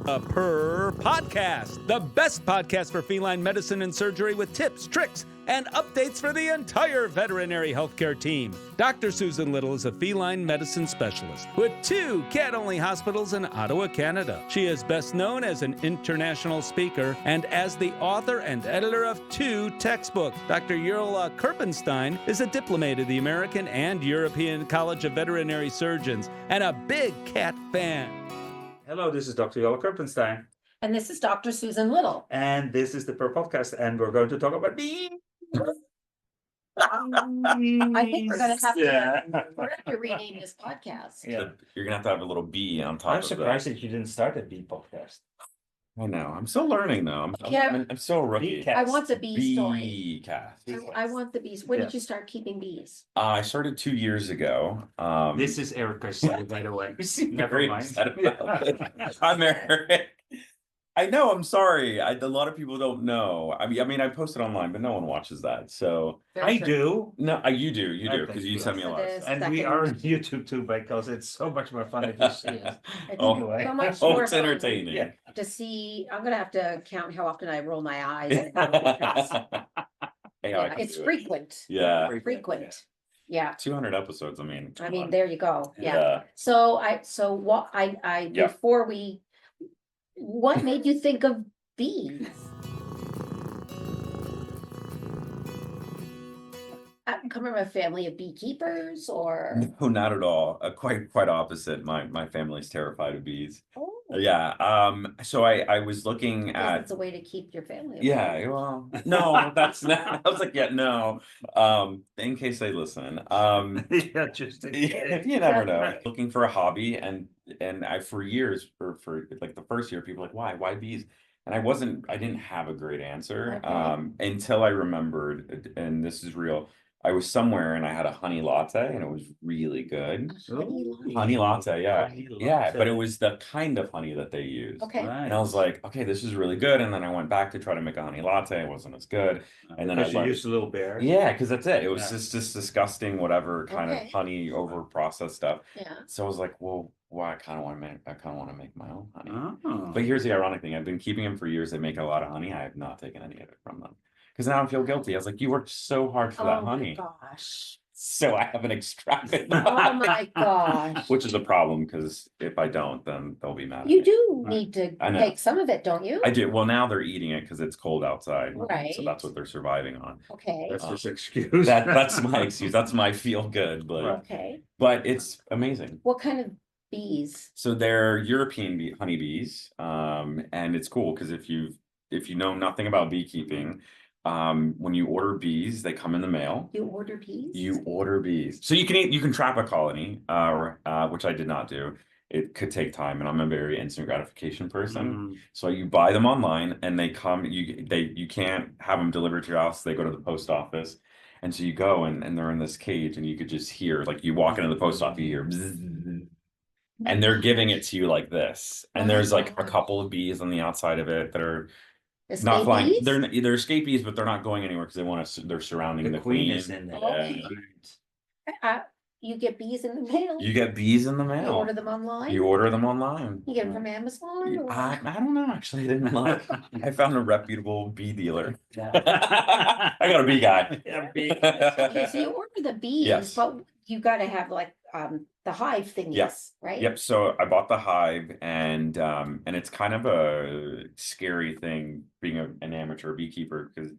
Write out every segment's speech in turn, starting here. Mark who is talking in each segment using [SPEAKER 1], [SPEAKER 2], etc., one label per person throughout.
[SPEAKER 1] A Purr Podcast, the best podcast for feline medicine and surgery with tips, tricks, and updates for the entire veterinary healthcare team. Dr. Susan Little is a feline medicine specialist with 2 cat-only hospitals in Ottawa, Canada. She is best known as an international speaker and as the author and editor of 2 textbooks. Dr. Yerla Kerpenstein is a diplomate of the American and European College of Veterinary Surgeons and a big cat fan.
[SPEAKER 2] Hello, this is Dr. Yerla Kerpenstein.
[SPEAKER 3] And this is Dr. Susan Little.
[SPEAKER 2] And this is the Purr Podcast, and we're going to talk about bees.
[SPEAKER 3] I think we're going to have to rename this podcast.
[SPEAKER 2] Yeah.
[SPEAKER 4] You're gonna have to have a little bee on top
[SPEAKER 2] I'm
[SPEAKER 4] of
[SPEAKER 2] surprised that you didn't start a bee podcast.
[SPEAKER 4] that. I know. I'm still learning though.
[SPEAKER 3] Yeah.
[SPEAKER 4] I'm so rookie.
[SPEAKER 2] Bee cat.
[SPEAKER 3] I want the bee story.
[SPEAKER 4] Bee cat.
[SPEAKER 3] I want the bees. When
[SPEAKER 2] Yeah.
[SPEAKER 3] did you start keeping bees?
[SPEAKER 4] I started 2 years ago.
[SPEAKER 2] This is Eric Garcia, by the way.
[SPEAKER 4] You seem
[SPEAKER 2] Never
[SPEAKER 4] very
[SPEAKER 2] mind.
[SPEAKER 4] upset about it. I'm Eric. I know. I'm sorry. A lot of people don't know. I mean, I posted online, but no one watches that. So
[SPEAKER 2] I do.
[SPEAKER 4] no, you do,
[SPEAKER 2] I
[SPEAKER 4] because
[SPEAKER 2] think
[SPEAKER 4] you
[SPEAKER 2] so.
[SPEAKER 4] send me a lot of
[SPEAKER 3] It is.
[SPEAKER 4] stuff.
[SPEAKER 2] And we
[SPEAKER 3] Second.
[SPEAKER 2] are on YouTube too, because it's so much more fun if you see us.
[SPEAKER 3] It's
[SPEAKER 4] Oh.
[SPEAKER 3] so much
[SPEAKER 4] Oh,
[SPEAKER 3] more
[SPEAKER 4] it's
[SPEAKER 3] fun
[SPEAKER 4] entertaining.
[SPEAKER 2] Yeah.
[SPEAKER 3] to see. I'm going to have to count how often I roll my eyes. And
[SPEAKER 4] Hey, I
[SPEAKER 3] yeah,
[SPEAKER 4] can
[SPEAKER 3] it's
[SPEAKER 4] do it.
[SPEAKER 3] frequent.
[SPEAKER 4] Yeah,
[SPEAKER 3] Frequent. Yeah.
[SPEAKER 4] 200 episodes. I mean,
[SPEAKER 3] I
[SPEAKER 4] come
[SPEAKER 3] mean,
[SPEAKER 4] on.
[SPEAKER 3] there you go. Yeah.
[SPEAKER 4] Yeah.
[SPEAKER 3] So
[SPEAKER 4] Yeah.
[SPEAKER 3] before what made you think of bees? I'm coming from a family of beekeepers or
[SPEAKER 4] No, not at all. Quite opposite. My family's terrified of bees.
[SPEAKER 3] oh,
[SPEAKER 4] Yeah. So I was looking
[SPEAKER 3] because
[SPEAKER 4] at.
[SPEAKER 3] it's a way to keep your family.
[SPEAKER 4] Yeah.
[SPEAKER 3] afloat.
[SPEAKER 4] Well, no, that's not. I was like, yeah, no. In case they listen.
[SPEAKER 2] Yeah, just
[SPEAKER 4] You never know. Looking for a hobby, and for years, for like the first year, people were like, why bees? And I didn't have a great answer
[SPEAKER 3] Okay.
[SPEAKER 4] until I remembered, and this is real. I was somewhere and I had a honey latte, and it was really good. Honey latte, yeah.
[SPEAKER 2] Honey
[SPEAKER 4] Yeah,
[SPEAKER 2] latte.
[SPEAKER 4] but it was the kind of honey that they use.
[SPEAKER 3] Okay.
[SPEAKER 4] And I was like, okay, this is really good. And then I went back to try to make a honey latte. It wasn't as good. And then I
[SPEAKER 2] Because you
[SPEAKER 4] learned.
[SPEAKER 2] used a little bear.
[SPEAKER 4] Yeah, because that's it. It was
[SPEAKER 2] Yeah.
[SPEAKER 4] just disgusting, whatever kind
[SPEAKER 3] Okay.
[SPEAKER 4] of honey over processed stuff.
[SPEAKER 3] Yeah.
[SPEAKER 4] So I was like, well, I kind of want to make my own honey.
[SPEAKER 2] Oh.
[SPEAKER 4] But here's the ironic thing. I've been keeping them for years. They make a lot of honey. I have not taken any of it from them. Because now I feel guilty. I was like, you worked so hard for that
[SPEAKER 3] Oh
[SPEAKER 4] honey.
[SPEAKER 3] my gosh.
[SPEAKER 4] So I haven't extracted
[SPEAKER 3] Oh my gosh.
[SPEAKER 4] Which is a problem, because if I don't, then they'll be mad at
[SPEAKER 3] You
[SPEAKER 4] me.
[SPEAKER 3] do need to
[SPEAKER 4] I know.
[SPEAKER 3] take some of it, don't you?
[SPEAKER 4] I do. Well, now they're eating it because it's cold outside.
[SPEAKER 3] Right.
[SPEAKER 4] So that's what they're surviving on.
[SPEAKER 3] Okay.
[SPEAKER 2] That's his excuse.
[SPEAKER 4] That's my excuse. That's my feel good.
[SPEAKER 3] Okay.
[SPEAKER 4] But it's amazing.
[SPEAKER 3] What kind of bees?
[SPEAKER 4] So they're European honeybees. And it's cool because if you know nothing about beekeeping, when you order bees, they come in the mail.
[SPEAKER 3] You order bees?
[SPEAKER 4] You order bees. So you can trap a colony, which I did not do. It could take time, and I'm a very instant gratification person. So you buy them online, and they come. You can't have them delivered to your house. They go to the post office, and so you go, and they're in this cage, and you could just hear, like, you walk into the post office, you hear, bzzz, and they're giving it to you like this. And there's like a couple of bees on the outside of it that are not flying.
[SPEAKER 3] Escapees?
[SPEAKER 4] They're escapees, but they're not going anywhere because they want to. They're surrounding the queen.
[SPEAKER 2] is in there.
[SPEAKER 3] Okay. You get bees in the mail?
[SPEAKER 4] You get bees in the
[SPEAKER 3] You
[SPEAKER 4] mail.
[SPEAKER 3] order them online?
[SPEAKER 4] You order them online.
[SPEAKER 3] You get them from Amazon? Or...
[SPEAKER 4] I don't know. Actually, I didn't look. I found a reputable bee dealer. I got a bee guy.
[SPEAKER 2] Yeah, bee.
[SPEAKER 3] Okay, so you order the bees,
[SPEAKER 4] Yes.
[SPEAKER 3] but you got to have like the hive thingies,
[SPEAKER 4] Yeah.
[SPEAKER 3] right?
[SPEAKER 4] Yep. So I bought the hive, and it's kind of a scary thing being an amateur beekeeper, because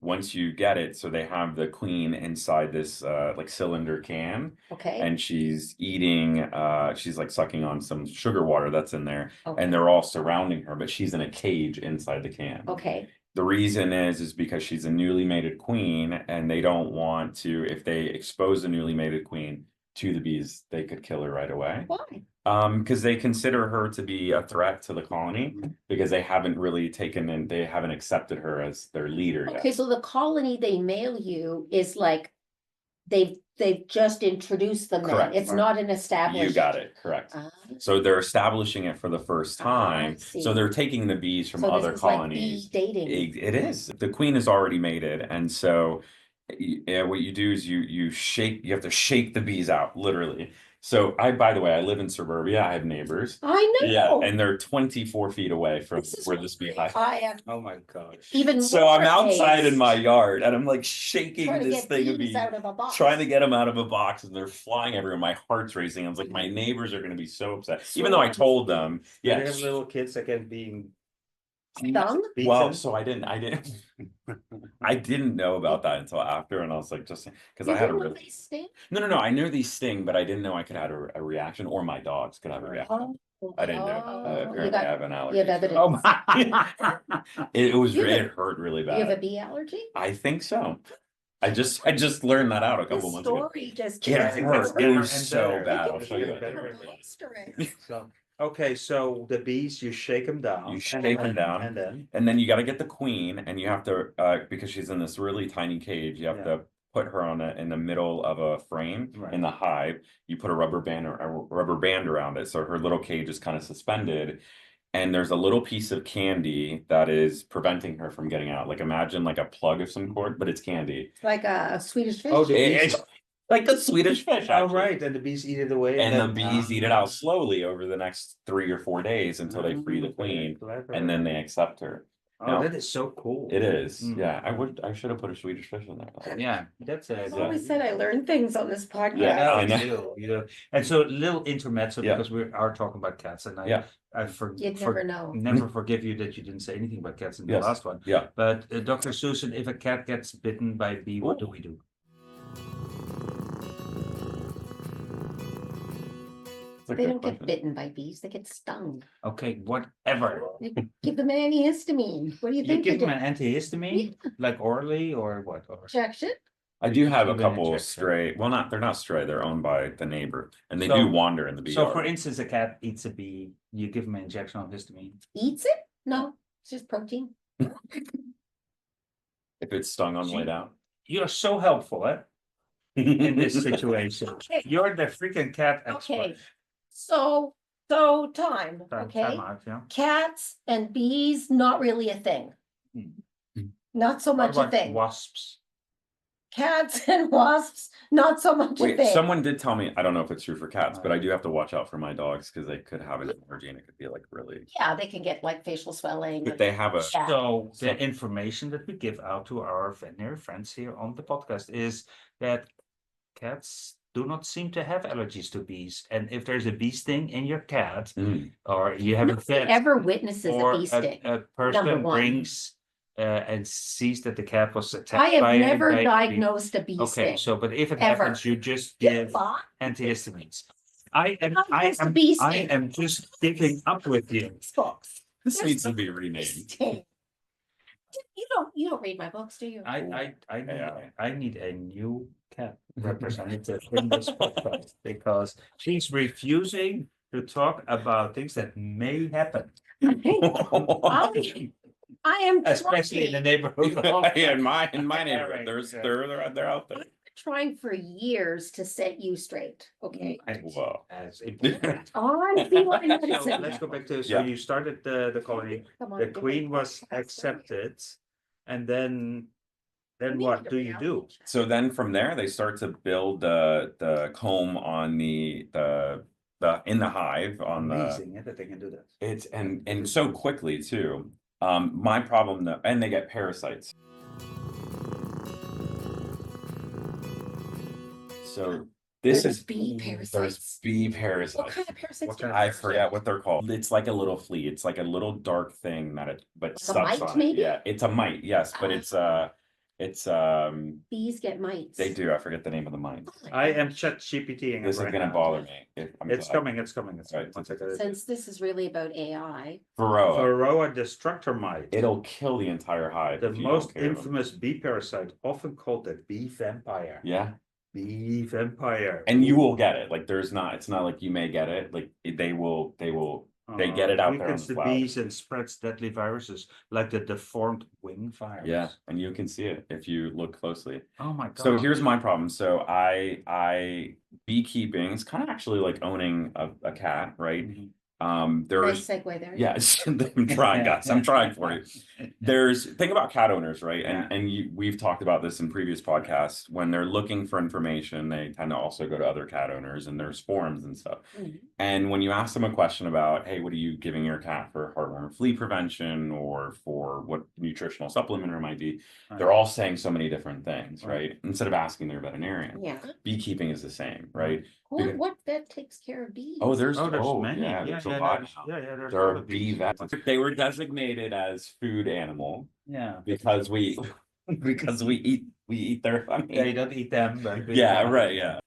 [SPEAKER 4] once you get it, so they have the queen inside this like cylinder can,
[SPEAKER 3] Okay.
[SPEAKER 4] and she's eating. She's like sucking on some sugar water that's in there,
[SPEAKER 3] Okay.
[SPEAKER 4] and they're all surrounding her, but she's in a cage inside the can.
[SPEAKER 3] Okay.
[SPEAKER 4] The reason is because she's a newly mated queen, and they don't want to, if they expose the newly mated queen to the bees, they could kill her right away.
[SPEAKER 3] Why?
[SPEAKER 4] Because they consider her to be a threat to the colony, because they haven't really they haven't accepted her as their leader
[SPEAKER 3] Okay,
[SPEAKER 4] yet.
[SPEAKER 3] so the colony they mail you is like they've just introduced them.
[SPEAKER 4] Correct.
[SPEAKER 3] It's not an established.
[SPEAKER 4] You got it, correct.
[SPEAKER 3] Ah,
[SPEAKER 4] So they're establishing it for the first
[SPEAKER 3] I
[SPEAKER 4] time.
[SPEAKER 3] see.
[SPEAKER 4] So they're taking the bees from
[SPEAKER 3] so
[SPEAKER 4] other
[SPEAKER 3] this is like
[SPEAKER 4] colonies.
[SPEAKER 3] bee dating.
[SPEAKER 4] It is. The queen is already mated, and so what you do is you have to shake the bees out, literally. So by the way, I live in suburbia. I have neighbors.
[SPEAKER 3] I know.
[SPEAKER 4] Yeah, and they're 24 feet away from
[SPEAKER 3] This is
[SPEAKER 4] where this
[SPEAKER 3] great.
[SPEAKER 4] beehive.
[SPEAKER 3] I am
[SPEAKER 2] Oh my gosh.
[SPEAKER 3] even
[SPEAKER 4] So I'm
[SPEAKER 3] more
[SPEAKER 4] outside in
[SPEAKER 3] amazed.
[SPEAKER 4] my yard and I'm like shaking
[SPEAKER 3] Trying to
[SPEAKER 4] this
[SPEAKER 3] get
[SPEAKER 4] thing of
[SPEAKER 3] bees
[SPEAKER 4] bees,
[SPEAKER 3] out of a box.
[SPEAKER 4] trying to get them out of a box, and they're flying everywhere. My heart's racing. I was like, my neighbors are going to be so upset. Even though I told them,
[SPEAKER 2] Yeah. They
[SPEAKER 4] yeah.
[SPEAKER 2] have little kids that can be
[SPEAKER 3] Stung?
[SPEAKER 4] Well,
[SPEAKER 2] beaten.
[SPEAKER 4] so I didn't know about that until after, and I was like, just because
[SPEAKER 3] You
[SPEAKER 4] I had a
[SPEAKER 3] didn't know
[SPEAKER 4] really
[SPEAKER 3] they sting?
[SPEAKER 4] no. I knew these sting, but I didn't know I could have a reaction, or my dogs could have a reaction.
[SPEAKER 3] Oh,
[SPEAKER 4] I didn't know. Apparently, I have an allergy.
[SPEAKER 3] you have
[SPEAKER 4] so-
[SPEAKER 3] evidence.
[SPEAKER 2] Oh my.
[SPEAKER 4] It was
[SPEAKER 3] You have
[SPEAKER 4] it
[SPEAKER 3] a-
[SPEAKER 4] hurt really
[SPEAKER 3] You have a
[SPEAKER 4] bad.
[SPEAKER 3] bee allergy?
[SPEAKER 4] I think so. I just learned that out a
[SPEAKER 3] The
[SPEAKER 4] couple months ago.
[SPEAKER 3] story just.
[SPEAKER 4] Yeah,
[SPEAKER 3] gets
[SPEAKER 4] it
[SPEAKER 3] worse.
[SPEAKER 4] hurt. It was so
[SPEAKER 2] better.
[SPEAKER 4] bad.
[SPEAKER 3] I
[SPEAKER 4] I'll
[SPEAKER 3] can
[SPEAKER 4] show you
[SPEAKER 3] hear
[SPEAKER 4] it.
[SPEAKER 2] better.
[SPEAKER 3] her blustering.
[SPEAKER 2] So, okay, so the bees, you shake them down.
[SPEAKER 4] You shake them down.
[SPEAKER 2] And
[SPEAKER 4] then you got to get the queen, and you have to because she's in this really tiny cage. You have
[SPEAKER 2] Yeah.
[SPEAKER 4] to put her in the middle of a frame
[SPEAKER 2] Right.
[SPEAKER 4] in the hive. You put a rubber band around it, so her little cage is kind of suspended. And there's a little piece of candy that is preventing her from getting out. Like imagine like a plug of some sort, but it's candy.
[SPEAKER 3] Like a Swedish fish.
[SPEAKER 2] Oh, the bees.
[SPEAKER 4] It's like a Swedish fish.
[SPEAKER 2] Oh,
[SPEAKER 4] Actually.
[SPEAKER 2] right, and the bees eat it away.
[SPEAKER 4] And the
[SPEAKER 2] then-
[SPEAKER 4] bees eat it out slowly over the next 3 or 4 days until they free the
[SPEAKER 2] Okay,
[SPEAKER 4] queen,
[SPEAKER 2] clever.
[SPEAKER 4] and then they accept her.
[SPEAKER 2] Oh,
[SPEAKER 4] No.
[SPEAKER 2] that is so cool.
[SPEAKER 4] It is,
[SPEAKER 2] Mm.
[SPEAKER 4] yeah. I should have put a Swedish fish in there.
[SPEAKER 2] Yeah, that's
[SPEAKER 3] I've
[SPEAKER 2] a.
[SPEAKER 3] always said I learned things on this podcast.
[SPEAKER 4] Yeah, I
[SPEAKER 2] you
[SPEAKER 4] know.
[SPEAKER 2] do, you do. And so little intermezzo,
[SPEAKER 4] Yeah.
[SPEAKER 2] because we are talking about cats, and
[SPEAKER 4] Yeah.
[SPEAKER 2] I
[SPEAKER 3] You'd never know.
[SPEAKER 2] never forgive you that you didn't say anything about cats in the
[SPEAKER 4] Yes.
[SPEAKER 2] last one.
[SPEAKER 4] Yeah.
[SPEAKER 2] But Dr. Susan, if a cat gets bitten by a bee, what do we do?
[SPEAKER 4] It's a
[SPEAKER 3] They
[SPEAKER 4] good
[SPEAKER 3] don't get
[SPEAKER 4] question.
[SPEAKER 3] bitten by bees, they get stung.
[SPEAKER 2] Okay, whatever.
[SPEAKER 3] You give them antihistamine. What do you
[SPEAKER 2] You
[SPEAKER 3] think?
[SPEAKER 2] give
[SPEAKER 3] you
[SPEAKER 2] them
[SPEAKER 3] do?
[SPEAKER 2] an antihistamine, like orally or what? Or
[SPEAKER 3] Injection?
[SPEAKER 4] I do have a
[SPEAKER 2] Even
[SPEAKER 4] couple
[SPEAKER 2] injection.
[SPEAKER 4] of stray. Well, they're not stray. They're owned by the neighbor, and they
[SPEAKER 2] So-
[SPEAKER 4] do wander in the bee
[SPEAKER 2] So
[SPEAKER 4] yard.
[SPEAKER 2] for instance, a cat eats a bee, you give them an injection of histamine.
[SPEAKER 3] Eats it? No, it's just protein.
[SPEAKER 4] If it's stung on the way
[SPEAKER 2] See?
[SPEAKER 4] down.
[SPEAKER 2] You're so helpful, eh? In this situation. You're the freaking cat expert.
[SPEAKER 3] Okay, so time, okay?
[SPEAKER 2] Time out, yeah.
[SPEAKER 3] Cats and bees, not really a thing.
[SPEAKER 2] Hmm.
[SPEAKER 3] Not so
[SPEAKER 2] What
[SPEAKER 3] much a
[SPEAKER 2] about
[SPEAKER 3] thing.
[SPEAKER 2] wasps?
[SPEAKER 3] Cats and wasps, not so much a
[SPEAKER 4] Wait,
[SPEAKER 3] thing.
[SPEAKER 4] someone did tell me. I don't know if it's true for cats, but I do have to watch out for my dogs because they could have an allergy, and it could be like really.
[SPEAKER 3] Yeah, they can get like facial swelling.
[SPEAKER 4] If they have a.
[SPEAKER 3] Yeah.
[SPEAKER 2] So
[SPEAKER 4] So-
[SPEAKER 2] the information that we give out to our veterinary friends here on the podcast is that cats do not seem to have allergies to bees. And if there's a bee sting in your cat,
[SPEAKER 4] Mm.
[SPEAKER 2] or you have a
[SPEAKER 3] Nobody
[SPEAKER 2] vet,
[SPEAKER 3] ever witnesses a
[SPEAKER 2] or
[SPEAKER 3] bee sting.
[SPEAKER 2] a person
[SPEAKER 3] number one.
[SPEAKER 2] brings and sees that the cat was attacked
[SPEAKER 3] I have
[SPEAKER 2] by
[SPEAKER 3] never
[SPEAKER 2] by a bee.
[SPEAKER 3] diagnosed a bee
[SPEAKER 2] Okay,
[SPEAKER 3] sting.
[SPEAKER 2] so but if it
[SPEAKER 3] Ever.
[SPEAKER 2] happens, you just
[SPEAKER 3] Yeah,
[SPEAKER 2] give
[SPEAKER 3] but
[SPEAKER 2] antihistamines. I am
[SPEAKER 3] Diagnosed a bee
[SPEAKER 2] I
[SPEAKER 3] sting.
[SPEAKER 2] am just giving up with you.
[SPEAKER 3] books.
[SPEAKER 4] This
[SPEAKER 3] There's
[SPEAKER 4] needs to
[SPEAKER 3] no
[SPEAKER 4] be renamed.
[SPEAKER 3] sting. You don't read my books, do you?
[SPEAKER 2] I
[SPEAKER 4] Yeah.
[SPEAKER 2] need a new cat representative in this podcast because she's refusing to talk about things that may happen,
[SPEAKER 3] I am
[SPEAKER 2] especially in the
[SPEAKER 3] trying,
[SPEAKER 2] neighborhood. of-
[SPEAKER 4] Yeah, in my neighborhood,
[SPEAKER 2] Right,
[SPEAKER 4] there's
[SPEAKER 2] yeah.
[SPEAKER 4] they're out there.
[SPEAKER 3] trying for years to set you straight, okay?
[SPEAKER 4] Whoa.
[SPEAKER 2] As important.
[SPEAKER 3] On feline
[SPEAKER 2] So
[SPEAKER 3] medicine.
[SPEAKER 2] let's go back to,
[SPEAKER 4] Yeah.
[SPEAKER 2] you started the colony,
[SPEAKER 3] Come on,
[SPEAKER 2] the
[SPEAKER 3] give me
[SPEAKER 2] queen
[SPEAKER 3] a
[SPEAKER 2] was
[SPEAKER 3] podcast.
[SPEAKER 2] accepted, and then
[SPEAKER 3] We
[SPEAKER 2] what
[SPEAKER 3] need a
[SPEAKER 2] do you do?
[SPEAKER 3] reality check.
[SPEAKER 4] So then from there they start to build the comb on the in the hive on the
[SPEAKER 2] Amazing, yeah, that they can do that.
[SPEAKER 4] it's and so quickly too. My problem though, and they get parasites. So this
[SPEAKER 3] There's
[SPEAKER 4] is
[SPEAKER 3] bee
[SPEAKER 4] there's
[SPEAKER 3] parasites.
[SPEAKER 4] bee
[SPEAKER 3] What
[SPEAKER 4] parasites.
[SPEAKER 3] kind of parasites
[SPEAKER 2] What
[SPEAKER 3] do
[SPEAKER 2] kind
[SPEAKER 3] you
[SPEAKER 2] of-
[SPEAKER 4] I forget what they're called. It's like a little flea. It's like a little dark thing that it but
[SPEAKER 3] a
[SPEAKER 4] sucks
[SPEAKER 3] mite,
[SPEAKER 4] on it.
[SPEAKER 3] maybe?
[SPEAKER 4] Yeah, it's a mite, yes, but it's
[SPEAKER 3] Bees get mites.
[SPEAKER 4] they do. I forget the name of the mite.
[SPEAKER 3] Oh my
[SPEAKER 2] I
[SPEAKER 3] God.
[SPEAKER 2] am ChatGPTing.
[SPEAKER 4] This is
[SPEAKER 2] right
[SPEAKER 4] gonna
[SPEAKER 2] now.
[SPEAKER 4] bother me.
[SPEAKER 2] It's coming. It's coming.
[SPEAKER 4] Right.
[SPEAKER 2] One second.
[SPEAKER 3] Since this is really about AI,
[SPEAKER 4] Varroa.
[SPEAKER 2] Varroa destructor mite.
[SPEAKER 4] It'll kill the entire hive.
[SPEAKER 2] The
[SPEAKER 4] if you don't
[SPEAKER 2] most
[SPEAKER 4] care of 'em.
[SPEAKER 2] infamous bee parasite, often called the bee vampire.
[SPEAKER 4] Yeah,
[SPEAKER 2] Bee vampire.
[SPEAKER 4] and you will get it. Like there's not. It's not like you may get it. Like they will. They get it out there on
[SPEAKER 2] Weakens
[SPEAKER 4] the
[SPEAKER 2] the
[SPEAKER 4] flowers.
[SPEAKER 2] bees and spreads deadly viruses like the deformed wing virus.
[SPEAKER 4] Yeah, and you can see it if you look closely.
[SPEAKER 2] Oh my god.
[SPEAKER 4] So here's my problem. So I beekeeping is kind of actually like owning a cat, right?
[SPEAKER 2] Mhm.
[SPEAKER 3] Nice
[SPEAKER 4] There's
[SPEAKER 3] segue there.
[SPEAKER 4] yes, I'm trying, guys. I'm trying for you. There's think about cat owners, right?
[SPEAKER 2] Yeah.
[SPEAKER 4] And we've talked about this in previous podcasts. When they're looking for information, they tend to also go to other cat owners, and there's forums and stuff.
[SPEAKER 3] Mhm.
[SPEAKER 4] And when you ask them a question about, hey, what are you giving your cat for heartworm and flea prevention, or for what nutritional supplement it might be, they're all saying so many different things, right? Instead of asking their veterinarian.
[SPEAKER 3] Yeah.
[SPEAKER 4] Beekeeping is the same, right?
[SPEAKER 3] What vet takes care of bees?
[SPEAKER 4] There's
[SPEAKER 2] many.
[SPEAKER 4] yeah, there's a
[SPEAKER 2] yeah,
[SPEAKER 4] lot.
[SPEAKER 2] there's
[SPEAKER 4] There
[SPEAKER 2] a
[SPEAKER 4] are
[SPEAKER 2] lot of
[SPEAKER 4] bee
[SPEAKER 2] bees.
[SPEAKER 4] vets. They were designated as food animal
[SPEAKER 2] Yeah.
[SPEAKER 4] because we eat their honey.
[SPEAKER 2] Yeah, you don't eat them, but
[SPEAKER 4] Yeah, right, yeah.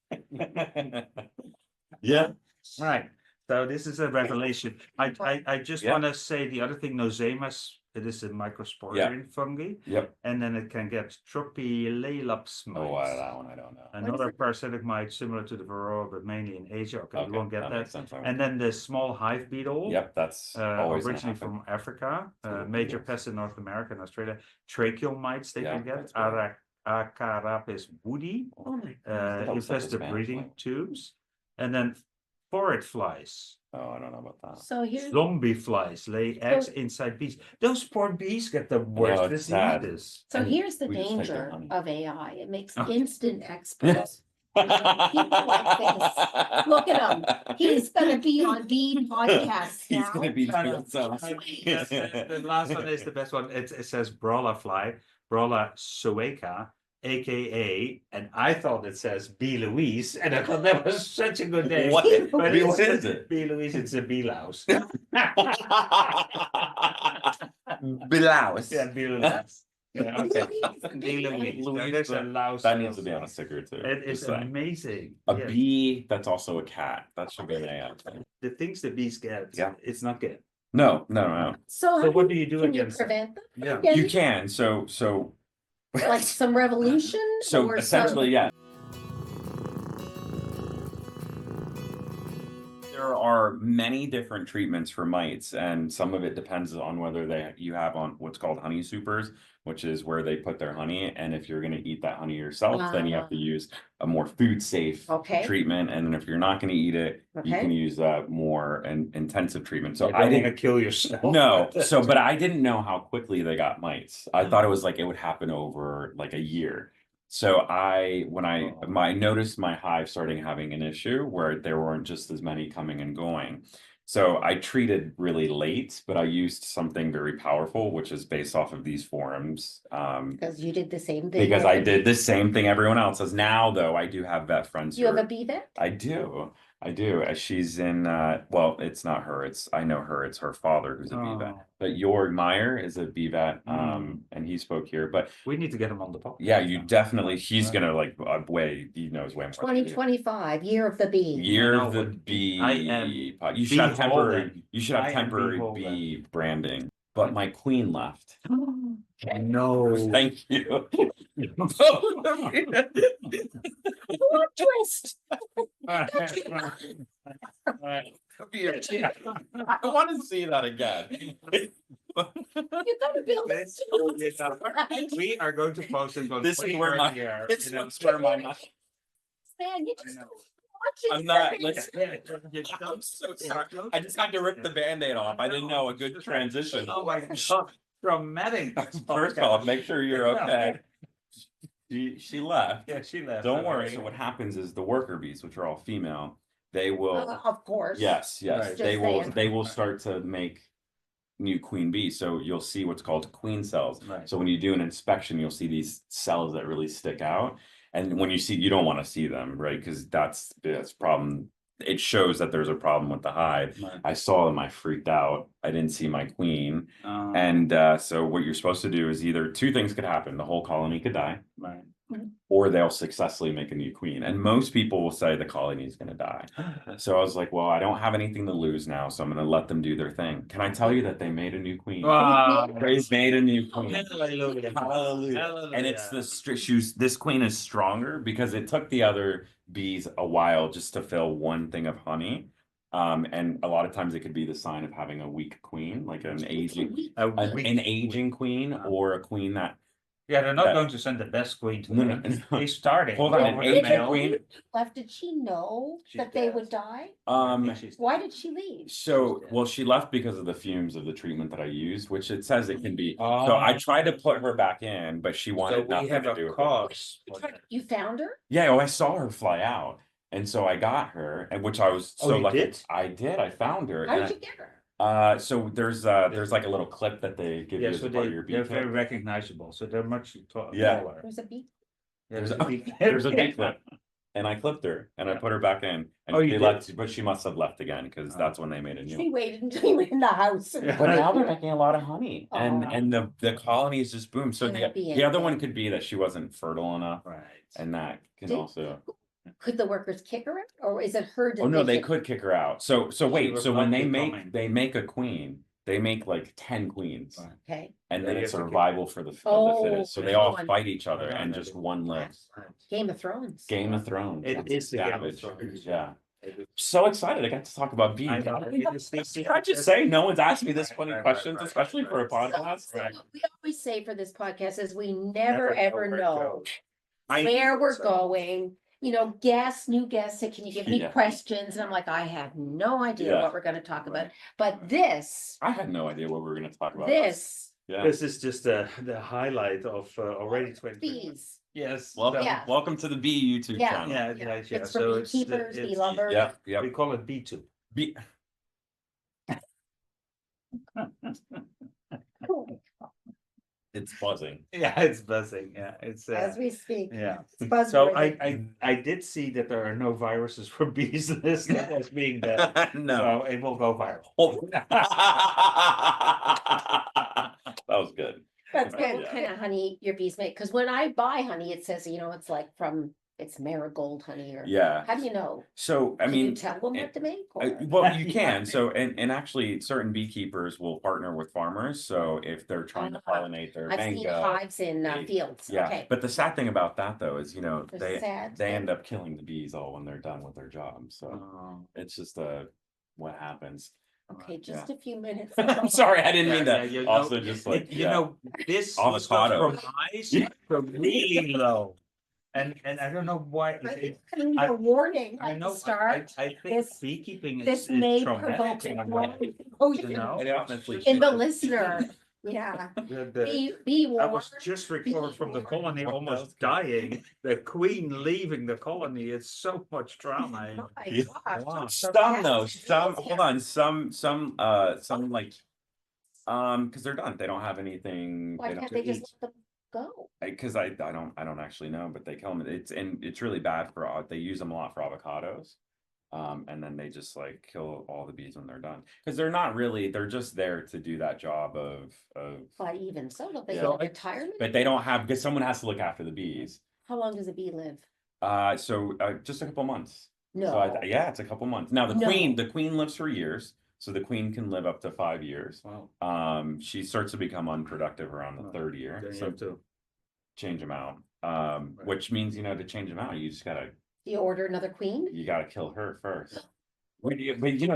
[SPEAKER 4] Yeah.
[SPEAKER 2] Right. So this is a revelation. I just
[SPEAKER 4] Yeah.
[SPEAKER 2] want to say the other thing, Nosemas, it is a microsporidian fungi,
[SPEAKER 4] Yep.
[SPEAKER 2] and then it can get Tropicalaps mites.
[SPEAKER 4] That one I don't know.
[SPEAKER 2] Another parasitic mite similar to the varroa, but mainly in Asia. Okay, you won't get that.
[SPEAKER 4] makes sense.
[SPEAKER 2] And then the small hive beetle.
[SPEAKER 4] Yep, that's always gonna
[SPEAKER 2] Originally
[SPEAKER 4] happen.
[SPEAKER 2] from Africa,
[SPEAKER 4] Totally,
[SPEAKER 2] major
[SPEAKER 4] yes.
[SPEAKER 2] pest in North America and Australia. Tracheal mites they
[SPEAKER 4] Yeah,
[SPEAKER 2] can get.
[SPEAKER 4] that's right.
[SPEAKER 2] Acarapis woody,
[SPEAKER 3] Oh my.
[SPEAKER 4] That was like
[SPEAKER 2] infest
[SPEAKER 4] the
[SPEAKER 2] the
[SPEAKER 4] Spanish
[SPEAKER 2] breeding
[SPEAKER 4] one.
[SPEAKER 2] tubes. And then phorid flies.
[SPEAKER 4] Oh, I don't know about that.
[SPEAKER 3] So here's
[SPEAKER 2] Zombie flies lay eggs inside bees. Those poor bees get the worst
[SPEAKER 4] it's sad.
[SPEAKER 2] diseases.
[SPEAKER 3] so
[SPEAKER 4] And
[SPEAKER 3] here's the
[SPEAKER 4] we just take their
[SPEAKER 3] danger
[SPEAKER 4] honey.
[SPEAKER 3] of AI. It makes
[SPEAKER 2] Oh.
[SPEAKER 3] instant experts. People like this. Look at him. He's gonna be on Bee Podcast
[SPEAKER 4] He's
[SPEAKER 3] now.
[SPEAKER 4] gonna be
[SPEAKER 2] I know.
[SPEAKER 4] doing some.
[SPEAKER 2] The last one is the best one. It says Brawler fly, Brawler sueca, aka, and I thought it says B. Louise, and I thought that was such a good name.
[SPEAKER 4] What?
[SPEAKER 2] But
[SPEAKER 4] What
[SPEAKER 2] it's-
[SPEAKER 4] is it?
[SPEAKER 2] B. Louise, it's a bee louse.
[SPEAKER 4] Blouse.
[SPEAKER 2] Yeah, B. Louise. Yeah, okay. B. Louise.
[SPEAKER 4] Louise,
[SPEAKER 2] There's a louse.
[SPEAKER 4] That needs to be on a sticker too.
[SPEAKER 2] It is
[SPEAKER 4] Just saying.
[SPEAKER 2] amazing.
[SPEAKER 4] A
[SPEAKER 2] Yeah.
[SPEAKER 4] bee that's also a cat. That should be an AI.
[SPEAKER 2] The things the bees get,
[SPEAKER 4] Yeah.
[SPEAKER 2] it's not good.
[SPEAKER 4] No.
[SPEAKER 3] So,
[SPEAKER 2] So what do you do
[SPEAKER 3] can you
[SPEAKER 2] against that?
[SPEAKER 3] prevent them?
[SPEAKER 2] Yeah.
[SPEAKER 3] Yeah.
[SPEAKER 4] You can. So
[SPEAKER 3] Like some revolution?
[SPEAKER 4] so
[SPEAKER 3] or
[SPEAKER 4] essentially,
[SPEAKER 3] some...
[SPEAKER 4] yeah. There are many different treatments for mites, and some of it depends on whether you have on what's called honey supers, which is where they put their honey. And if you're going to eat that honey yourself, then you have to use a more food safe
[SPEAKER 3] Okay.
[SPEAKER 4] treatment. And if you're not going to eat it, you
[SPEAKER 3] Okay.
[SPEAKER 4] can use a more intensive treatment. So
[SPEAKER 2] You
[SPEAKER 4] I
[SPEAKER 2] don't
[SPEAKER 4] didn't
[SPEAKER 2] wanna kill yourself.
[SPEAKER 4] No, but I didn't know how quickly they got mites. I thought it was like it would happen over like a year. So when I noticed my hive starting having an issue where there weren't just as many coming and going. So I treated really late, but I used something very powerful, which is based off of these forums.
[SPEAKER 3] Because you did the same thing.
[SPEAKER 4] Because I did the same thing everyone else does. Now, though, I do have vet friends.
[SPEAKER 3] You have a bee vet?
[SPEAKER 4] I do. She's in, well, it's not her. I know her. It's her father who's a bee vet.
[SPEAKER 2] Oh.
[SPEAKER 4] But Jorg Meyer is a bee vet,
[SPEAKER 2] Mm.
[SPEAKER 4] and he spoke here. But
[SPEAKER 2] We need to get him on the podcast.
[SPEAKER 4] yeah, you definitely, he's
[SPEAKER 2] Right.
[SPEAKER 4] gonna like he knows way more.
[SPEAKER 3] 2025, year of the bee.
[SPEAKER 4] Year
[SPEAKER 2] I
[SPEAKER 4] of
[SPEAKER 2] know,
[SPEAKER 4] the
[SPEAKER 2] but
[SPEAKER 4] bee.
[SPEAKER 2] I am
[SPEAKER 4] You should have temporary.
[SPEAKER 2] beholden.
[SPEAKER 4] You should have
[SPEAKER 2] I am
[SPEAKER 4] temporary
[SPEAKER 2] beholden.
[SPEAKER 4] bee branding. But my queen left.
[SPEAKER 2] No.
[SPEAKER 4] Thank you.
[SPEAKER 3] Plot twist.
[SPEAKER 4] I want to see that again.
[SPEAKER 3] You gotta build
[SPEAKER 2] This-
[SPEAKER 3] it.
[SPEAKER 2] We are going to post it on
[SPEAKER 4] This is where my-
[SPEAKER 2] here.
[SPEAKER 4] It's where my
[SPEAKER 3] Man, you just
[SPEAKER 2] know.
[SPEAKER 3] watch it.
[SPEAKER 4] I'm not.
[SPEAKER 3] Very-
[SPEAKER 4] I'm so sorry. I just had to rip the Band-Aid off. I didn't know a good transition.
[SPEAKER 2] Oh my god, traumatic.
[SPEAKER 4] First of all, make sure you're okay. She left.
[SPEAKER 2] Yeah, she left.
[SPEAKER 4] Don't worry. So what happens is the worker bees, which are all female, they will.
[SPEAKER 3] Of course.
[SPEAKER 4] Yes.
[SPEAKER 2] Right.
[SPEAKER 4] They
[SPEAKER 3] Just
[SPEAKER 4] will.
[SPEAKER 3] saying.
[SPEAKER 4] They will start to make new queen bees. So you'll see what's called queen cells.
[SPEAKER 2] Right.
[SPEAKER 4] So when you do an inspection, you'll see these cells that really stick out. And when you don't want to see them, right? Because that's problem. It shows that there's a problem with the hive.
[SPEAKER 2] Right.
[SPEAKER 4] I saw them. I freaked out. I didn't see my queen. And so what you're supposed to do is either two things could happen. The whole colony could die,
[SPEAKER 2] right.
[SPEAKER 4] or they'll successfully make a new queen. And most people will say the colony is going to die. So I was like, well, I don't have anything to lose now, so I'm going to let them do their thing. Can I tell you that they made a new queen?
[SPEAKER 2] Wow.
[SPEAKER 4] They made a new queen.
[SPEAKER 2] Hallelujah.
[SPEAKER 4] Hallelujah. And it's this queen is stronger because it took the other bees a while just to fill one thing of honey. And a lot of times it could be the sign of having a weak queen, like an aging queen, or a queen that
[SPEAKER 2] Yeah, they're not
[SPEAKER 4] That-
[SPEAKER 2] going to send the best queen to
[SPEAKER 4] No,
[SPEAKER 2] me.
[SPEAKER 4] no, no.
[SPEAKER 2] They started.
[SPEAKER 4] Hold on, an
[SPEAKER 2] over the
[SPEAKER 4] Asian
[SPEAKER 2] mail.
[SPEAKER 4] queen.
[SPEAKER 3] Left, did she know
[SPEAKER 2] She's
[SPEAKER 3] that they
[SPEAKER 2] dead.
[SPEAKER 3] would die? Why did she leave?
[SPEAKER 4] So, well, she left because of the fumes of the treatment that I used, which it says it can be. So I tried to put her back in, but she
[SPEAKER 2] So
[SPEAKER 4] wanted
[SPEAKER 2] we
[SPEAKER 4] nothing
[SPEAKER 2] have
[SPEAKER 4] to do
[SPEAKER 2] a
[SPEAKER 4] with it.
[SPEAKER 2] cause. for that.
[SPEAKER 3] You found her?
[SPEAKER 4] Yeah, oh, I saw her fly out, and so I got her, and which I was
[SPEAKER 2] Oh,
[SPEAKER 4] so
[SPEAKER 2] you
[SPEAKER 4] lucky.
[SPEAKER 2] did?
[SPEAKER 4] I did. I found her.
[SPEAKER 3] How
[SPEAKER 4] and
[SPEAKER 3] did you get her?
[SPEAKER 4] So there's like a little clip that they give you
[SPEAKER 2] Yeah,
[SPEAKER 4] as
[SPEAKER 2] so
[SPEAKER 4] a part of your
[SPEAKER 2] they're
[SPEAKER 4] beak
[SPEAKER 2] very
[SPEAKER 4] clip.
[SPEAKER 2] recognizable. So they're much
[SPEAKER 4] Yeah.
[SPEAKER 2] taller.
[SPEAKER 3] There's a bee.
[SPEAKER 2] Yeah,
[SPEAKER 4] There's
[SPEAKER 2] a
[SPEAKER 4] a
[SPEAKER 2] beak.
[SPEAKER 4] there's a beak clip, and I clipped her and I
[SPEAKER 2] Yeah.
[SPEAKER 4] put her back in, and
[SPEAKER 2] Oh, you
[SPEAKER 4] she
[SPEAKER 2] did?
[SPEAKER 4] left, but she must have left again because
[SPEAKER 2] Oh.
[SPEAKER 4] that's when they made a new.
[SPEAKER 3] She waited until you were in the house.
[SPEAKER 2] Yeah.
[SPEAKER 4] But now they're making a lot of honey, and
[SPEAKER 3] Oh.
[SPEAKER 4] and the colony is just boom. So
[SPEAKER 3] And
[SPEAKER 4] the
[SPEAKER 3] that'd be
[SPEAKER 4] the other
[SPEAKER 3] it.
[SPEAKER 4] one could be that she wasn't fertile enough,
[SPEAKER 2] Right.
[SPEAKER 4] and that can
[SPEAKER 3] Did-
[SPEAKER 4] also.
[SPEAKER 3] Could the workers kick her out, or is it her
[SPEAKER 4] Oh no, they
[SPEAKER 3] decision?
[SPEAKER 4] could kick her out. So wait,
[SPEAKER 2] was
[SPEAKER 4] so when
[SPEAKER 2] not
[SPEAKER 4] they
[SPEAKER 2] becoming.
[SPEAKER 4] make a queen, they make like 10 queens,
[SPEAKER 2] Right.
[SPEAKER 3] Okay,
[SPEAKER 4] and
[SPEAKER 2] Yeah,
[SPEAKER 4] then
[SPEAKER 2] you
[SPEAKER 4] it's
[SPEAKER 2] have to kick-
[SPEAKER 4] survival for the
[SPEAKER 3] Oh,
[SPEAKER 4] fittest. So they
[SPEAKER 3] yeah.
[SPEAKER 4] all fight each other,
[SPEAKER 2] Yeah,
[SPEAKER 4] and
[SPEAKER 2] yeah,
[SPEAKER 4] just
[SPEAKER 2] yeah.
[SPEAKER 4] one lives.
[SPEAKER 2] Right.
[SPEAKER 3] Game of Thrones.
[SPEAKER 4] Game of Thrones.
[SPEAKER 2] It
[SPEAKER 4] That's
[SPEAKER 2] is the Game of
[SPEAKER 4] savage.
[SPEAKER 2] Thrones.
[SPEAKER 4] Yeah.
[SPEAKER 2] It is-
[SPEAKER 4] So excited! I got to talk about bees.
[SPEAKER 2] I know. It is the-
[SPEAKER 4] Can I just say, no one's asked me this
[SPEAKER 2] Right,
[SPEAKER 4] funny
[SPEAKER 2] right,
[SPEAKER 4] questions,
[SPEAKER 2] right,
[SPEAKER 4] especially
[SPEAKER 2] right,
[SPEAKER 4] for a
[SPEAKER 2] right.
[SPEAKER 4] podcast.
[SPEAKER 3] So
[SPEAKER 2] Right.
[SPEAKER 3] what we always say for this podcast is we
[SPEAKER 2] Never
[SPEAKER 3] never ever
[SPEAKER 2] where it
[SPEAKER 3] know
[SPEAKER 2] goes. I
[SPEAKER 3] where
[SPEAKER 2] think
[SPEAKER 3] we're
[SPEAKER 2] so.
[SPEAKER 3] going. You know, new guests say, can you give me
[SPEAKER 4] Yeah.
[SPEAKER 3] questions? And I'm like, I have no idea
[SPEAKER 4] Yeah.
[SPEAKER 3] what we're gonna talk about.
[SPEAKER 2] Right.
[SPEAKER 3] But this,
[SPEAKER 4] I had no idea what we were going to talk about.
[SPEAKER 3] this,
[SPEAKER 4] Yeah.
[SPEAKER 2] This is just the highlight of already 20.
[SPEAKER 3] bees.
[SPEAKER 2] Yes.
[SPEAKER 4] Welcome,
[SPEAKER 3] Yeah.
[SPEAKER 4] welcome to the bee YouTube
[SPEAKER 3] Yeah.
[SPEAKER 4] channel.
[SPEAKER 2] Yeah,
[SPEAKER 3] Yeah.
[SPEAKER 2] yeah, yeah.
[SPEAKER 3] It's for
[SPEAKER 2] So
[SPEAKER 3] beekeepers, bee
[SPEAKER 2] it's-
[SPEAKER 3] lovers.
[SPEAKER 4] Yep, yep.
[SPEAKER 2] We call it B2.
[SPEAKER 4] Bee. It's buzzing.
[SPEAKER 2] Yeah, it's buzzing. Yeah, it's
[SPEAKER 3] As we speak.
[SPEAKER 2] yeah.
[SPEAKER 3] It's buzzworthy.
[SPEAKER 2] So I did see that there are no viruses for bees listed as being there.
[SPEAKER 4] No.
[SPEAKER 2] So it will go viral.
[SPEAKER 4] Oh. That was good.
[SPEAKER 3] That's
[SPEAKER 2] Right,
[SPEAKER 3] what
[SPEAKER 4] yeah.
[SPEAKER 3] kind of honey your bees make. Because when I buy honey, it says, you know, it's like it's marigold honey or.
[SPEAKER 4] Yeah.
[SPEAKER 3] How do you know?
[SPEAKER 4] So I
[SPEAKER 3] Can you
[SPEAKER 4] mean,
[SPEAKER 3] tell them what to make?
[SPEAKER 4] well, you
[SPEAKER 2] Yeah.
[SPEAKER 4] can. So and actually, certain beekeepers will partner with farmers. So if they're trying to pollinate their
[SPEAKER 3] I've seen
[SPEAKER 4] mango,
[SPEAKER 3] hives in
[SPEAKER 4] they-
[SPEAKER 3] fields.
[SPEAKER 4] yeah.
[SPEAKER 3] Okay.
[SPEAKER 4] But the sad thing about that though is,
[SPEAKER 3] There's
[SPEAKER 4] they
[SPEAKER 3] sad
[SPEAKER 4] they
[SPEAKER 3] thing.
[SPEAKER 4] end up killing the bees all when they're done with their job. So
[SPEAKER 2] Oh.
[SPEAKER 4] it's just what happens.
[SPEAKER 3] Okay, just
[SPEAKER 4] yeah.
[SPEAKER 3] a few minutes.
[SPEAKER 4] I'm sorry, I didn't mean
[SPEAKER 2] Yeah,
[SPEAKER 4] that.
[SPEAKER 2] yeah, you
[SPEAKER 4] Also,
[SPEAKER 2] know,
[SPEAKER 4] just like
[SPEAKER 2] you
[SPEAKER 4] yeah.
[SPEAKER 2] know, this
[SPEAKER 4] Avocado.
[SPEAKER 2] stuff from highs
[SPEAKER 4] Yeah.
[SPEAKER 2] from really low. And I don't know why
[SPEAKER 3] I need
[SPEAKER 2] I-
[SPEAKER 3] a warning
[SPEAKER 2] I
[SPEAKER 3] at
[SPEAKER 2] know
[SPEAKER 3] the start.
[SPEAKER 2] I think
[SPEAKER 3] This-
[SPEAKER 2] beekeeping is
[SPEAKER 3] This may
[SPEAKER 2] traumatic
[SPEAKER 3] provoke
[SPEAKER 2] in a
[SPEAKER 3] a
[SPEAKER 2] way,
[SPEAKER 3] warning
[SPEAKER 2] you know?
[SPEAKER 4] It honestly
[SPEAKER 3] in the
[SPEAKER 4] should.
[SPEAKER 3] listener. Yeah.
[SPEAKER 2] The-
[SPEAKER 3] Be
[SPEAKER 2] I
[SPEAKER 3] warned.
[SPEAKER 2] was just recovered from the colony
[SPEAKER 4] That was
[SPEAKER 2] almost
[SPEAKER 4] good.
[SPEAKER 2] dying. The queen leaving the colony, it's so much drama.
[SPEAKER 3] Oh my
[SPEAKER 4] Yeah.
[SPEAKER 3] gosh.
[SPEAKER 2] Wow.
[SPEAKER 4] Some though,
[SPEAKER 3] Yes.
[SPEAKER 4] hold on, some like, because they're done. They don't have anything.
[SPEAKER 3] Why
[SPEAKER 4] They don't
[SPEAKER 3] can't
[SPEAKER 4] have
[SPEAKER 3] they
[SPEAKER 4] to
[SPEAKER 3] just
[SPEAKER 4] eat.
[SPEAKER 3] let them go?
[SPEAKER 4] Because I don't actually know, but they kill them. It's really bad for they use them a lot for avocados, and then they just like kill all the bees when they're done because they're just there to do that job of
[SPEAKER 3] But even so, don't they
[SPEAKER 4] Yeah.
[SPEAKER 3] get
[SPEAKER 2] So
[SPEAKER 3] a retirement?
[SPEAKER 4] but they don't have because someone has to look after the bees.
[SPEAKER 3] How long does a bee live?
[SPEAKER 4] So just a couple months.
[SPEAKER 3] No.
[SPEAKER 4] So yeah, it's a couple months. Now
[SPEAKER 3] No.
[SPEAKER 4] the queen lives for years, so the queen can live up to 5 years.
[SPEAKER 2] Wow.
[SPEAKER 4] She starts to become unproductive around the
[SPEAKER 2] Oh,
[SPEAKER 4] third year,
[SPEAKER 2] Then you
[SPEAKER 4] so
[SPEAKER 2] have to.
[SPEAKER 4] change them out. Which means to change them out, you just gotta
[SPEAKER 3] Do you order another queen?
[SPEAKER 4] kill her first. But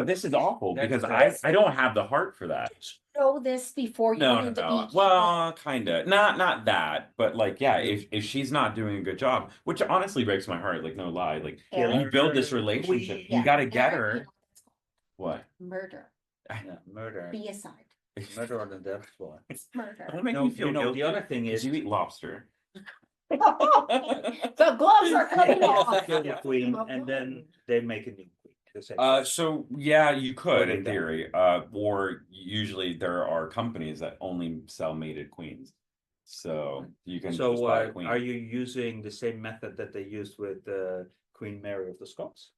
[SPEAKER 4] this is awful
[SPEAKER 2] That's-
[SPEAKER 4] because
[SPEAKER 2] that's-
[SPEAKER 4] I don't have the heart for that.
[SPEAKER 3] Know this before you
[SPEAKER 4] No,
[SPEAKER 3] went
[SPEAKER 4] no,
[SPEAKER 3] into
[SPEAKER 4] no.
[SPEAKER 3] beekeeping?
[SPEAKER 4] Well, kind of. Not that, but like, yeah, if she's not doing a good job, which honestly breaks my heart, like no lie, like
[SPEAKER 3] Eric?
[SPEAKER 4] you build this relationship,
[SPEAKER 2] Queen.
[SPEAKER 4] you got to get
[SPEAKER 3] Eric, you
[SPEAKER 4] her.
[SPEAKER 3] know what's called?
[SPEAKER 4] What?
[SPEAKER 3] Murder.
[SPEAKER 2] Yeah, murder.
[SPEAKER 3] Beicide.
[SPEAKER 2] Murder on the dance floor.
[SPEAKER 3] It's murder.
[SPEAKER 4] Don't make
[SPEAKER 2] No,
[SPEAKER 4] me feel
[SPEAKER 2] the
[SPEAKER 4] guilty.
[SPEAKER 2] other thing is
[SPEAKER 4] You eat lobster.
[SPEAKER 3] The gloves are coming off.
[SPEAKER 2] kill the queen and then they make a new queen. the same.
[SPEAKER 4] So yeah, you could
[SPEAKER 2] Or
[SPEAKER 4] in
[SPEAKER 2] they
[SPEAKER 4] theory. Or usually there are companies that only sell mated queens. So you can just
[SPEAKER 2] So
[SPEAKER 4] buy a queen.
[SPEAKER 2] are you using the same method that they used with Queen Mary of the Scots?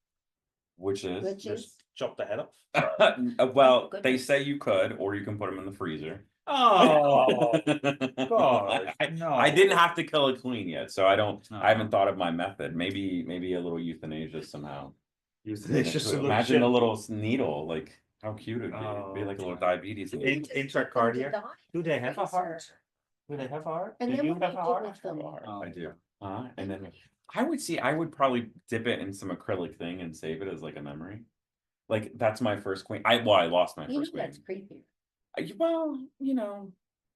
[SPEAKER 4] Which is
[SPEAKER 3] Which
[SPEAKER 2] Just
[SPEAKER 3] is,
[SPEAKER 2] chop the head off?
[SPEAKER 4] well,
[SPEAKER 3] goodness.
[SPEAKER 4] they say you could, or you can put them in the freezer.
[SPEAKER 2] Oh, God, no.
[SPEAKER 4] I didn't have to kill a queen yet, so I don't.
[SPEAKER 2] No.
[SPEAKER 4] I haven't thought of my method. Maybe a little euthanasia somehow.
[SPEAKER 2] Euthanasia solution.
[SPEAKER 4] Imagine a little needle, like how cute it'd be.
[SPEAKER 2] Oh,
[SPEAKER 4] It'd be like a little
[SPEAKER 2] okay.
[SPEAKER 4] diabetes.
[SPEAKER 2] Intracardia.
[SPEAKER 3] die.
[SPEAKER 2] Do they have a heart?
[SPEAKER 3] Freezer.
[SPEAKER 2] Do they have a heart?
[SPEAKER 3] And
[SPEAKER 2] Do
[SPEAKER 3] then
[SPEAKER 2] you
[SPEAKER 3] what do
[SPEAKER 2] have
[SPEAKER 3] you
[SPEAKER 2] a
[SPEAKER 3] do
[SPEAKER 2] heart?
[SPEAKER 3] with them?
[SPEAKER 2] Oh.
[SPEAKER 4] I do. And then I would probably dip it in some acrylic thing and save it as like a memory. Like that's my first queen. I lost my
[SPEAKER 3] You know
[SPEAKER 4] first queen.
[SPEAKER 3] that's creepy.
[SPEAKER 4] Well,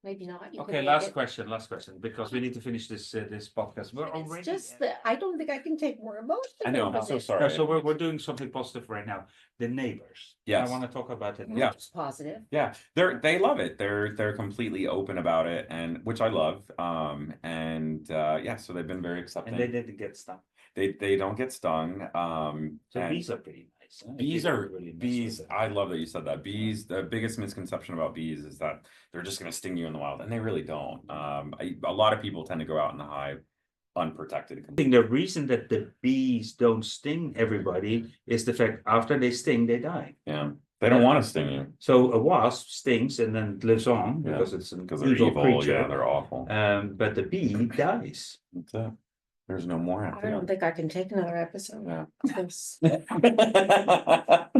[SPEAKER 3] Maybe not. You could
[SPEAKER 2] Okay,
[SPEAKER 3] make
[SPEAKER 2] last
[SPEAKER 3] it-
[SPEAKER 2] question, because we need to finish this podcast. We're already.
[SPEAKER 3] It's just that I don't think I can take more emotion.
[SPEAKER 4] I know, I'm
[SPEAKER 3] from
[SPEAKER 4] so
[SPEAKER 3] it.
[SPEAKER 4] sorry.
[SPEAKER 2] No, so we're doing something positive right now. The neighbors.
[SPEAKER 4] Yes.
[SPEAKER 2] I want to talk about it.
[SPEAKER 4] Yeah.
[SPEAKER 3] It's positive.
[SPEAKER 4] Yeah, they love it. They're completely open about it, and which I love. Yeah, so they've been very accepting.
[SPEAKER 2] And they didn't get stuck.
[SPEAKER 4] They don't get stung.
[SPEAKER 2] So
[SPEAKER 4] and
[SPEAKER 2] bees are pretty nice. Huh?
[SPEAKER 4] bees
[SPEAKER 2] People
[SPEAKER 4] are
[SPEAKER 2] really mess with
[SPEAKER 4] bees.
[SPEAKER 2] them.
[SPEAKER 4] I love that you said that. Bees. The biggest misconception about bees is that they're just going to sting you in the wild, and they really don't. A lot of people tend to go out in the hive unprotected.
[SPEAKER 2] I think the reason that the bees don't sting everybody is the fact after they sting, they die.
[SPEAKER 4] Yeah, they don't want to sting you
[SPEAKER 2] So a wasp stings and then lives on
[SPEAKER 4] Yeah,
[SPEAKER 2] because it's an
[SPEAKER 4] because they're
[SPEAKER 2] evil
[SPEAKER 4] evil.
[SPEAKER 2] creature.
[SPEAKER 4] Yeah, they're awful.
[SPEAKER 2] But the bee dies.
[SPEAKER 4] That's it. There's no more
[SPEAKER 3] I
[SPEAKER 4] after
[SPEAKER 3] don't think I can take another episode.
[SPEAKER 4] Yeah.
[SPEAKER 3] of this.
[SPEAKER 4] that.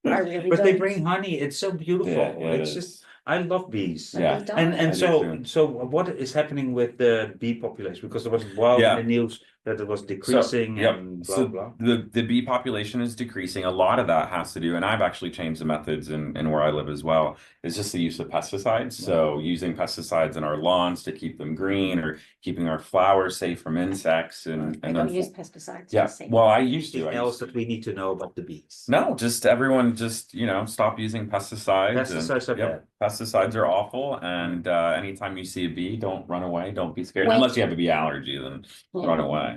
[SPEAKER 3] I really
[SPEAKER 2] But they
[SPEAKER 3] don't.
[SPEAKER 2] bring honey. It's so beautiful.
[SPEAKER 4] Yeah, it
[SPEAKER 2] It's
[SPEAKER 4] is.
[SPEAKER 2] just I love bees.
[SPEAKER 3] But
[SPEAKER 4] Yeah.
[SPEAKER 3] they don't.
[SPEAKER 2] And
[SPEAKER 4] I do
[SPEAKER 2] so
[SPEAKER 4] too.
[SPEAKER 2] so what is happening with the bee population? Because there was wild
[SPEAKER 4] Yeah.
[SPEAKER 2] in the news that it was decreasing
[SPEAKER 4] yep.
[SPEAKER 2] and blah
[SPEAKER 4] So
[SPEAKER 2] blah.
[SPEAKER 4] the bee population is decreasing. A lot of that has to do, and I've actually changed the methods in where I live as well, is just the use of pesticides. So using pesticides in our lawns to keep them green, or keeping our flowers safe from insects and
[SPEAKER 3] I
[SPEAKER 4] and
[SPEAKER 3] don't
[SPEAKER 4] then
[SPEAKER 3] use pesticides.
[SPEAKER 4] yeah.
[SPEAKER 3] just saying.
[SPEAKER 4] Well, I used to.
[SPEAKER 2] Anything
[SPEAKER 4] I
[SPEAKER 2] else
[SPEAKER 4] used
[SPEAKER 2] that we need to know about the bees?
[SPEAKER 4] No, just everyone just, stop using pesticides.
[SPEAKER 2] Pesticides are bad.
[SPEAKER 4] Pesticides are awful. And anytime you see a bee, don't run away. Don't be scared.
[SPEAKER 3] When-
[SPEAKER 4] Unless you have a bee allergy, then
[SPEAKER 3] Yeah.
[SPEAKER 4] run away.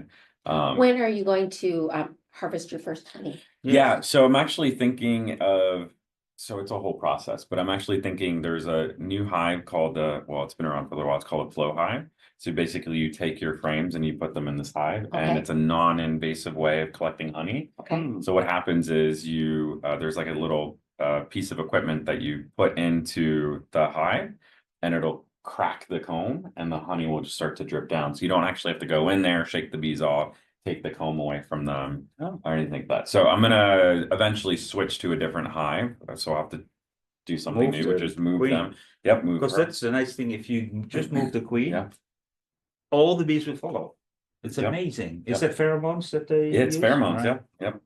[SPEAKER 3] When are you going to harvest your first honey?
[SPEAKER 4] Yeah, so I'm actually thinking of, so it's a whole process, but I'm actually thinking there's a new hive called, well, it's been around for a little while. It's called a flow hive. So basically you take your frames and you put them in this hive, and
[SPEAKER 3] Okay.
[SPEAKER 4] it's a non-invasive way of collecting honey.
[SPEAKER 3] Okay.
[SPEAKER 4] So what happens is you, there's like a little piece of equipment that you put into the hive, and it'll crack the comb, and the honey will just start to drip down. So you don't actually have to go in there, shake the bees off, take the comb away from them,
[SPEAKER 2] Oh.
[SPEAKER 4] or anything like that. So I'm gonna eventually switch to a different hive. So I'll have to do something
[SPEAKER 2] Move
[SPEAKER 4] new, which
[SPEAKER 2] the
[SPEAKER 4] is move
[SPEAKER 2] queen.
[SPEAKER 4] them. Yep, move
[SPEAKER 2] Because
[SPEAKER 4] her.
[SPEAKER 2] that's the nice thing. If you just move the queen,
[SPEAKER 4] Yeah.
[SPEAKER 2] all the bees will follow. It's
[SPEAKER 4] Yep.
[SPEAKER 2] amazing. Is
[SPEAKER 4] Yep.
[SPEAKER 2] that pheromones that they
[SPEAKER 4] It's
[SPEAKER 2] use?
[SPEAKER 4] pheromones.
[SPEAKER 2] Right.
[SPEAKER 4] Yep, yep.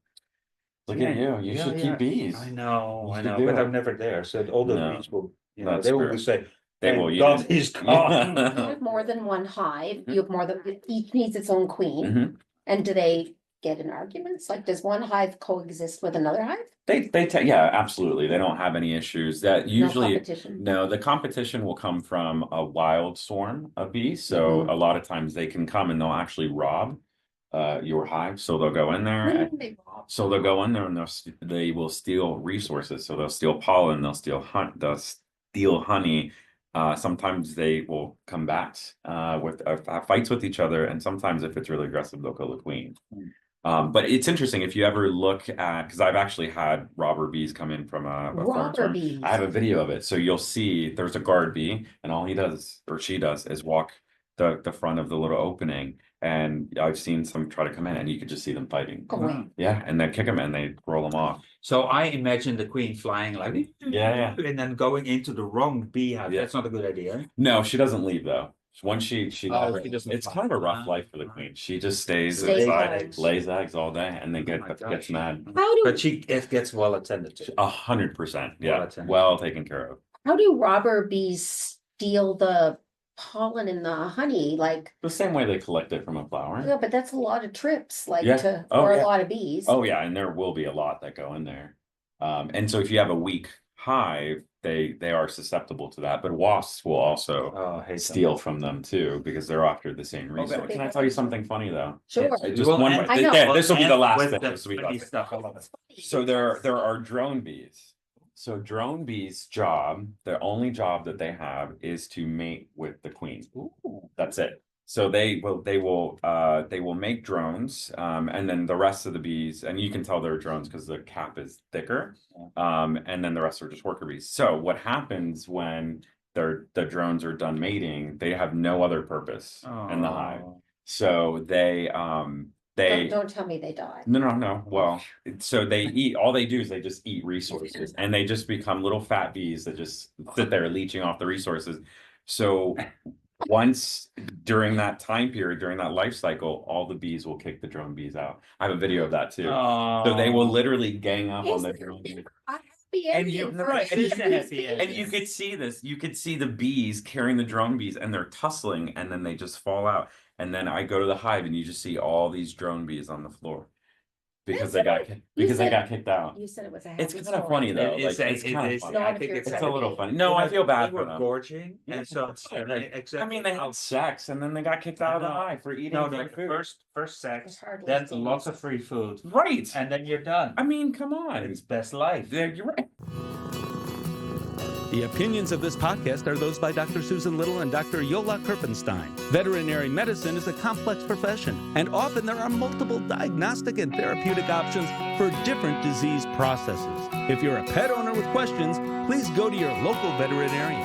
[SPEAKER 4] Look at you. You
[SPEAKER 2] Yeah,
[SPEAKER 4] should
[SPEAKER 2] yeah.
[SPEAKER 4] keep bees.
[SPEAKER 2] I know,
[SPEAKER 4] You
[SPEAKER 2] I
[SPEAKER 4] should
[SPEAKER 2] know,
[SPEAKER 4] do
[SPEAKER 2] but
[SPEAKER 4] it.
[SPEAKER 2] I'm never there. So all the
[SPEAKER 4] No,
[SPEAKER 2] bees will,
[SPEAKER 4] that's
[SPEAKER 2] they will
[SPEAKER 4] true.
[SPEAKER 2] say,
[SPEAKER 4] They
[SPEAKER 2] "Thank
[SPEAKER 4] will.
[SPEAKER 2] God he's gone."
[SPEAKER 3] You have more than one hive, you have more than, each needs its own queen,
[SPEAKER 4] Mhm.
[SPEAKER 3] and do they get in arguments? Like, does one hive coexist with another hive?
[SPEAKER 4] Yeah, absolutely. They don't have any issues. That
[SPEAKER 3] No
[SPEAKER 4] usually,
[SPEAKER 3] competition?
[SPEAKER 4] no, the competition will come from a wild swarm of bees. So a lot of times they can come and they'll actually rob your hive. So they'll go in there.
[SPEAKER 3] What do you
[SPEAKER 4] And,
[SPEAKER 3] mean they rob?
[SPEAKER 4] so they'll go in there and they will steal resources. So they'll steal pollen. They'll steal honey. Sometimes they will come back with fights with each other, and sometimes if it's really aggressive, they'll kill the queen. But it's interesting if you ever look at, because I've actually had robber bees come in from a foreign
[SPEAKER 3] Robber
[SPEAKER 4] swarm.
[SPEAKER 3] bees.
[SPEAKER 4] I have a video of it, so you'll see there's a guard bee, and all he does or she does is walk the front of the little opening, and I've seen some try to come in, and you could just see them fighting.
[SPEAKER 3] Go away.
[SPEAKER 4] Yeah, and then kick them and they roll them off.
[SPEAKER 2] So I imagine the queen flying like,
[SPEAKER 4] Yeah.
[SPEAKER 2] and then going into the wrong beehive.
[SPEAKER 4] Yeah.
[SPEAKER 2] That's not a good idea.
[SPEAKER 4] No, she doesn't leave though. Once she
[SPEAKER 2] Oh, she doesn't
[SPEAKER 4] it's
[SPEAKER 2] fly.
[SPEAKER 4] kind of a rough
[SPEAKER 2] Ah,
[SPEAKER 4] life for the queen. She just stays
[SPEAKER 3] Stays
[SPEAKER 4] inside,
[SPEAKER 3] inside.
[SPEAKER 4] lays eggs all day, and then
[SPEAKER 2] Oh my
[SPEAKER 4] gets
[SPEAKER 2] gosh.
[SPEAKER 4] mad.
[SPEAKER 3] How do,
[SPEAKER 2] But she gets well attended to.
[SPEAKER 4] 100%. Yeah,
[SPEAKER 2] Well attended.
[SPEAKER 4] well taken care of.
[SPEAKER 3] how do robber bees steal the pollen in the honey? Like,
[SPEAKER 4] The same way they collect it from a flower.
[SPEAKER 3] yeah, but that's a lot of trips, like
[SPEAKER 4] Yeah.
[SPEAKER 3] to,
[SPEAKER 4] Oh,
[SPEAKER 3] for
[SPEAKER 4] yeah.
[SPEAKER 3] a lot of bees.
[SPEAKER 4] Oh yeah, and there will be a lot that go in there. And so if you have a weak hive, they are susceptible to that. But wasps will also
[SPEAKER 2] Oh, I hate them.
[SPEAKER 4] steal from them too, because they're after the same
[SPEAKER 2] Okay.
[SPEAKER 4] resource. Can I tell you something funny though?
[SPEAKER 3] Sure.
[SPEAKER 4] Just
[SPEAKER 2] Well,
[SPEAKER 4] one
[SPEAKER 2] and-
[SPEAKER 4] more.
[SPEAKER 3] I know.
[SPEAKER 4] Yeah, this will be the
[SPEAKER 2] And
[SPEAKER 4] last
[SPEAKER 2] with
[SPEAKER 4] thing.
[SPEAKER 2] the
[SPEAKER 4] This will be the
[SPEAKER 2] funny
[SPEAKER 4] last
[SPEAKER 2] stuff, I love it.
[SPEAKER 4] So there are drone bees. So drone bees' job, the only job that they have is to mate with the queen. That's it. So they will make drones, and then the rest of the bees, and you can tell they're drones because the cap is thicker, and then the rest are just worker bees. So what happens when the drones are done mating? They have no other purpose in the hive.
[SPEAKER 2] Oh.
[SPEAKER 4] So they
[SPEAKER 3] Don't tell me they die.
[SPEAKER 4] No. Well, so they eat, all they do is they just eat resources, and they just become little fat bees that just sit there leeching off the resources. So once during that time period, during that life cycle, all the bees will kick the drone bees out. I have a video of that too. So they will literally gang up on
[SPEAKER 3] Is
[SPEAKER 4] the
[SPEAKER 3] there-
[SPEAKER 4] drone bees.
[SPEAKER 3] I have Happy
[SPEAKER 4] And
[SPEAKER 3] ending.
[SPEAKER 4] you,
[SPEAKER 3] for
[SPEAKER 4] right,
[SPEAKER 3] us.
[SPEAKER 4] and
[SPEAKER 2] It's a happy
[SPEAKER 4] and you could see this. You could see the bees carrying the drone bees, and they're tussling, and then they just fall out. And then I go to the hive, and you just see all these drone bees on the floor because they got kicked out.
[SPEAKER 3] You said it was a happy
[SPEAKER 4] It's kind of
[SPEAKER 3] story.
[SPEAKER 4] funny though.
[SPEAKER 2] It is,
[SPEAKER 4] Like it's
[SPEAKER 2] it
[SPEAKER 4] kind of
[SPEAKER 2] is,
[SPEAKER 4] funny.
[SPEAKER 3] No,
[SPEAKER 2] I
[SPEAKER 3] if
[SPEAKER 2] think
[SPEAKER 3] you're
[SPEAKER 2] it's
[SPEAKER 4] It's a little
[SPEAKER 3] happy.
[SPEAKER 4] funny. No, I feel bad
[SPEAKER 2] They
[SPEAKER 4] for
[SPEAKER 2] were
[SPEAKER 4] them.
[SPEAKER 2] gorging,
[SPEAKER 4] Yeah,
[SPEAKER 2] and so
[SPEAKER 4] that's right. Like,
[SPEAKER 2] exactly.
[SPEAKER 4] I mean, they had sex, and then they got kicked out of the
[SPEAKER 2] No.
[SPEAKER 4] hive for eating
[SPEAKER 2] No,
[SPEAKER 4] free
[SPEAKER 2] no,
[SPEAKER 4] food.
[SPEAKER 2] first sex,
[SPEAKER 3] It's hardly
[SPEAKER 2] then
[SPEAKER 3] steamy.
[SPEAKER 2] lots of free food,
[SPEAKER 4] Right.
[SPEAKER 2] and then you're done.
[SPEAKER 4] I mean, come on.
[SPEAKER 2] It's best life.
[SPEAKER 4] Yeah, you're right.
[SPEAKER 1] The opinions of this podcast are those by Dr. Susan Little and Dr. Yola Kerpenstein. Veterinary medicine is a complex profession, and often there are multiple diagnostic and therapeutic options for different disease processes. If you're a pet owner with questions, please go to your local veterinarian.